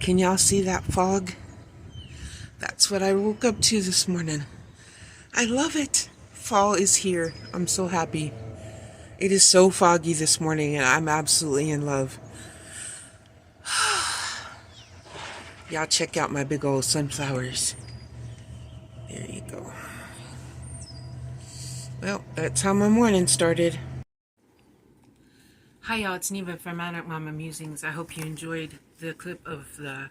Can y'all see that fog? That's what I woke up to this morning. I love it. Fall is here. I'm so happy. It is so foggy this morning and I'm absolutely in love. Y'all check out my big old sunflowers. There you go. Well, that's how my morning started. Hi y'all, it's Neva from Adult Mama Musings. I hope you enjoyed the clip of the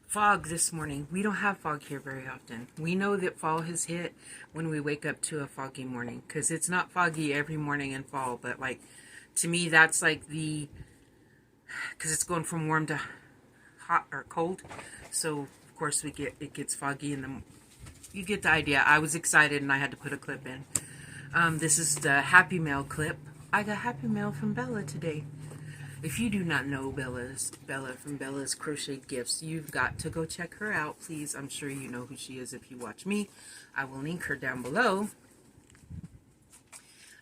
fog this morning. We don't have fog here very often. We know that fall has hit when we wake up to a foggy morning, because it's not foggy every morning in fall, but like, to me that's like because it's going from warm to hot or cold, so of course it gets foggy and you get the idea. I was excited and I had to put a clip in. This is the Happy Mail clip. I got Happy Mail from Bella today. If you do not know Bella from Bella's Crocheted Gifts, you've got to go check her out, please. I'm sure you know who she is if you watch me. I will link her down below.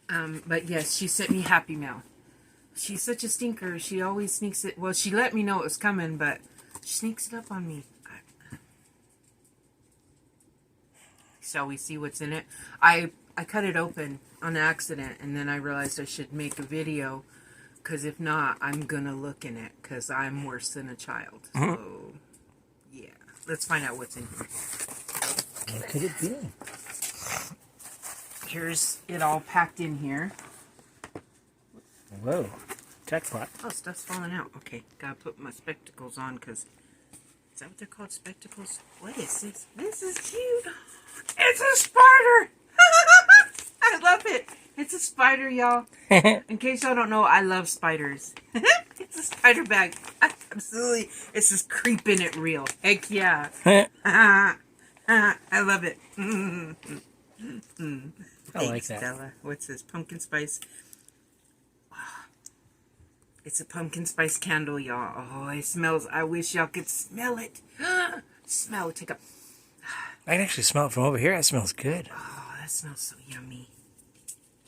But yes, she sent me Happy Mail. She's such a stinker. She always sneaks it. Well, she let me know it was coming, but she sneaks it up on me. Shall we see what's in it? I cut it open on accident, and then I realized I should make a video, because if not, I'm gonna look in it, because I'm worse than a child. So, yeah. Let's find out what's in here. What could it be? Here's it all packed in here. Whoa. Jackpot. Oh, stuff's falling out. Okay, gotta put my spectacles on, because... Is that what they're called? Spectacles? What is this? This is cute. It's a spider! I love it. It's a spider, y'all. In case y'all don't know, I love spiders. It's a spider bag. Absolutely. It's just creeping it real. Heck yeah. I love it. I like that. Stella. What's this? Pumpkin spice. It's a pumpkin spice candle, y'all. Oh, it smells. I wish y'all could smell it. Smell it. Take a... I can actually smell it from over here. That smells good. Oh, that smells so yummy.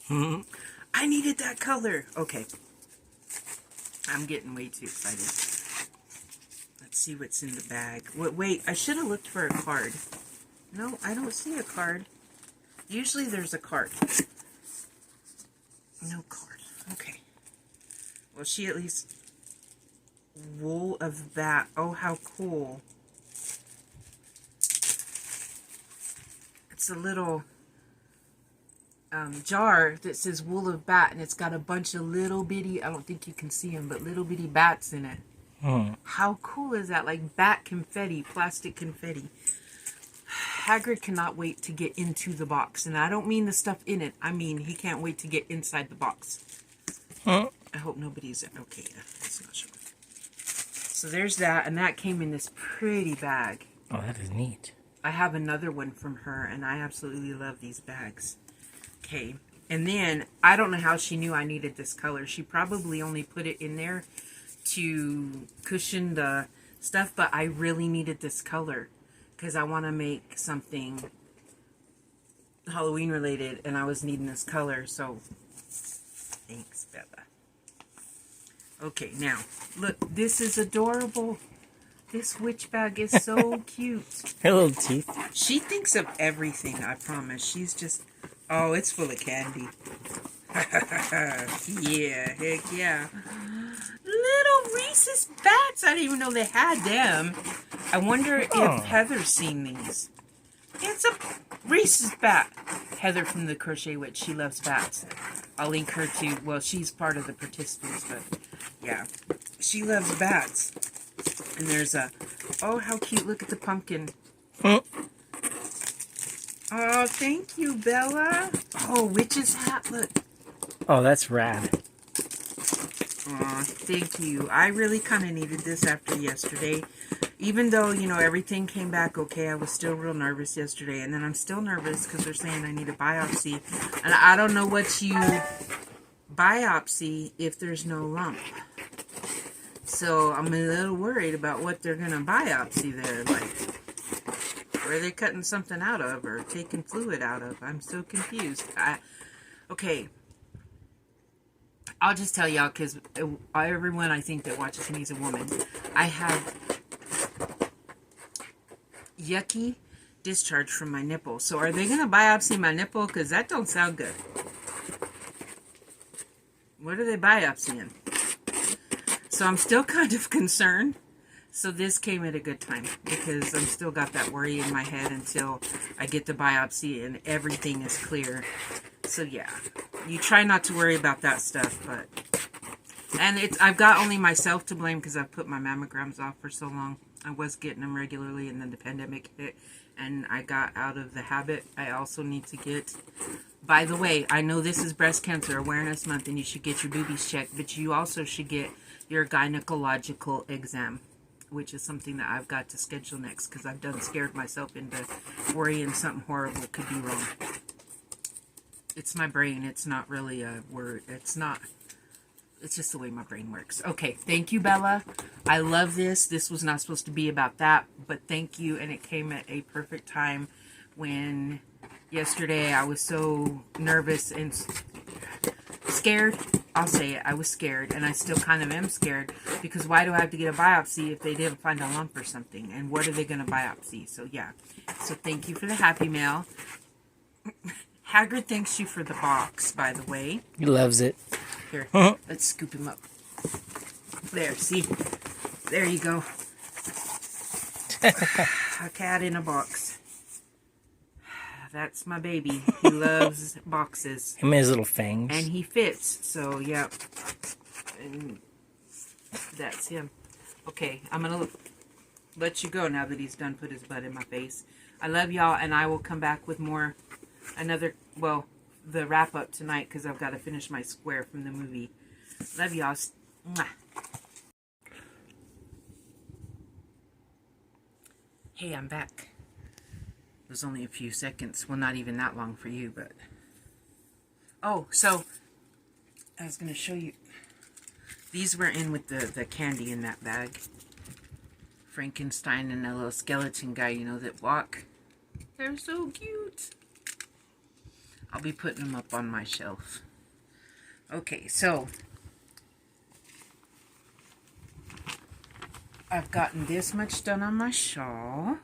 I needed that color. Okay. I'm getting way too excited. Let's see what's in the bag. Wait, I should have looked for a card. No, I don't see a card. Usually there's a card. No card. Okay. Well, she at least... Wool of Bat. Oh, how cool. It's a little jar that says Wool of Bat, and it's got a bunch of little bitty, I don't think you can see them, but little bitty bats in it. How cool is that? Like bat confetti, plastic confetti. Hagrid cannot wait to get into the box, and I don't mean the stuff in it. I mean he can't wait to get inside the box. I hope nobody's... Okay, it's not showing. So there's that, and that came in this pretty bag. Oh, that is neat. I have another one from her, and I absolutely love these bags. Okay, and then, I don't know how she knew I needed this color. She probably only put it in there to cushion the stuff, but I really needed this color, because I want to make something Halloween related, and I was needing this color, so thanks, Bella. Okay, now, look, this is adorable. This witch bag is so cute. Her little teeth. She thinks of everything, I promise. She's just... Oh, it's full of candy. Yeah, heck yeah. Little Reese's bats. I didn't even know they had them. I wonder if Heather's seen these. It's a Reese's bat. Heather from the Crochet Witch. She loves bats. I'll link her to... Well, she's part of the participants, but... Yeah. She loves bats. And there's a... Oh, how cute. Look at the pumpkin. Oh, thank you, Bella. Oh, witch's hat. Look. Oh, that's rad. Oh, thank you. I really kind of needed this after yesterday. Even though, you know, everything came back okay, I was still real nervous yesterday. And then I'm still nervous because they're saying I need a biopsy. And I don't know what you biopsy if there's no lump. So I'm a little worried about what they're going to biopsy there. Like, where are they cutting something out of or taking fluid out of? I'm so confused. Okay. I'll just tell y'all, because everyone I think that watches me is a woman. I have yucky discharge from my nipple. So are they going to biopsy my nipple? Because that don't sound good. What are they biopsying? So I'm still kind of concerned. So this came at a good time because I'm still got that worry in my head until I get the biopsy and everything is clear. So yeah, you try not to worry about that stuff, but... And I've got only myself to blame because I've put my mammograms off for so long. I was getting them regularly and then the pandemic hit and I got out of the habit. I also need to get... By the way, I know this is Breast Cancer Awareness Month and you should get your boobies checked, but you also should get your gynecological exam, which is something that I've got to schedule next because I've done scared myself into worrying something horrible could be wrong. It's my brain. It's not really a word. It's just the way my brain works. Okay, thank you, Bella. I love this. This was not supposed to be about that, but thank you. And it came at a perfect time when yesterday I was so nervous and scared. I'll say it. I was scared, and I still kind of am scared because why do I have to get a biopsy if they didn't find a lump or something? And what are they going to biopsy? So, yeah. So, thank you for the Happy Mail. Haggard thanks you for the box, by the way. He loves it. Here, let's scoop him up. There, see? There you go. A cat in a box. That's my baby. He loves boxes. Him and his little fangs. And he fits, so yeah. And that's him. Okay, I'm gonna let you go now that he's done put his butt in my face. I love y'all, and I will come back with more, the wrap up tonight because I've got to finish my square from the movie. Love y'all. Mwah. Hey, I'm back. It was only a few seconds. Well, not even that long for you, but... Oh, so... I was going to show you... These were in with the candy in that bag. Frankenstein and a little skeleton guy, you know, that walk. They're so cute. I'll be putting them up on my shelf. Okay, so... I've gotten this much done on my shawl.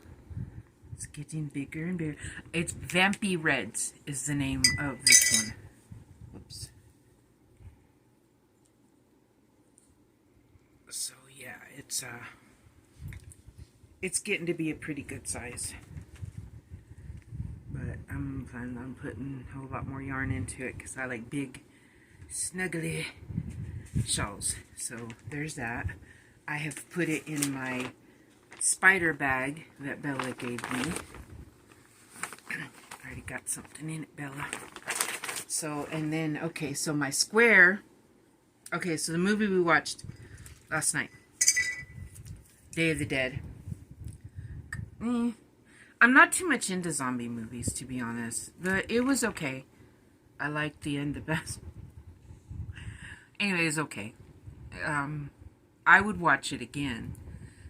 It's getting bigger and bigger. It's Vampy Reds is the name of this one. Whoops. So yeah, it's getting to be a pretty good size. But I'm planning on putting a whole lot more yarn into it because I like big, snuggly shawls. So there's that. I have put it in my spider bag that Bella gave me. I already got something in it, Bella. So, and then, okay, so my square. Okay, so the movie we watched last night, Day of the Dead. I'm not too much into zombie movies, to be honest. It was okay. I liked the end the best. Anyway, it's okay. I would watch it again.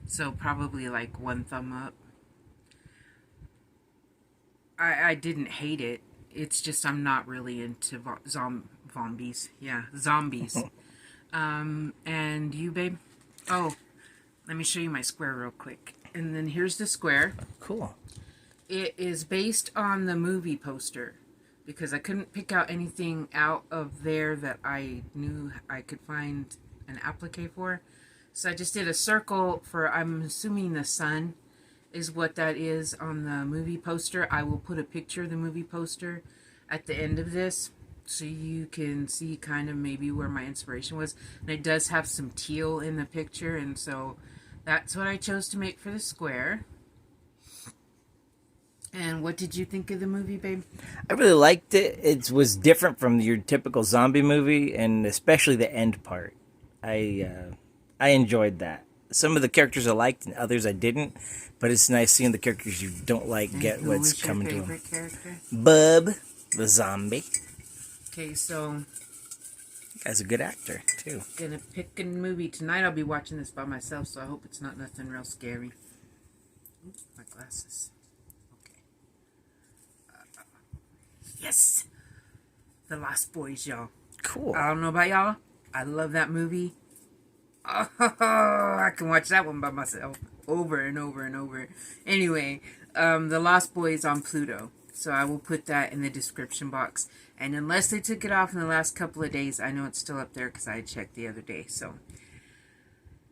So probably like 1 thumb up. I didn't hate it. It's just I'm not really into zombies. Yeah, zombies. And you, babe? Oh, let me show you my square real quick. And then here's the square. Cool. It is based on the movie poster because I couldn't pick out anything out of there that I knew I could find an applique for. So I just did a circle for, I'm assuming the sun is what that is on the movie poster. I will put a picture of the movie poster at the end of this so you can see kind of maybe where my inspiration was. And it does have some teal in the picture, and so that's what I chose to make for the square. And what did you think of the movie, babe? I really liked it. It was different from your typical zombie movie, and especially the end part. I enjoyed that. Some of the characters I liked and others I didn't, but it's nice seeing the characters you don't like get what's coming to them. Who was your favorite character? Bub, the zombie. Okay, so... Guy's a good actor, too. Gonna pick a movie. Tonight I'll be watching this by myself, so I hope it's not nothing real scary. Ooh, my glasses. Okay. Yes! The Lost Boys, y'all. Cool. I don't know about y'all. I love that movie. Oh, I can watch that one by myself. over and over and over. Anyway, The Lost Boys on Pluto. So I will put that in the description box. And unless they took it off in the last couple of days, I know it's still up there because I checked the other day. So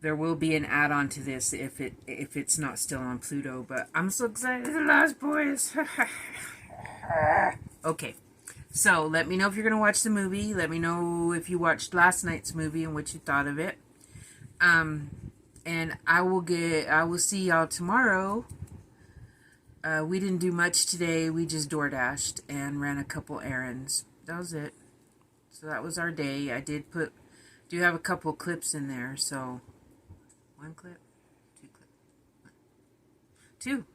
there will be an add-on to this if it's not still on Pluto. But I'm so excited. The Lost Boys. Okay. So let me know if you're going to watch the movie. Let me know if you watched last night's movie and what you thought of it. And I will see y'all tomorrow. We didn't do much today. We just door dashed and ran a couple errands. That was it. So that was our day. I do have a couple clips in there. So 1 clip, 2 clips, 2.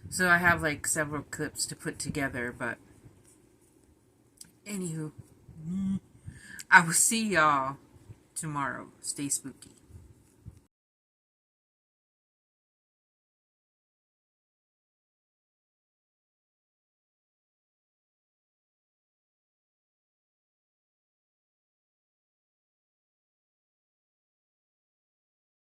So I have like several clips to put together. But anywho, I will see y'all tomorrow. Stay spooky.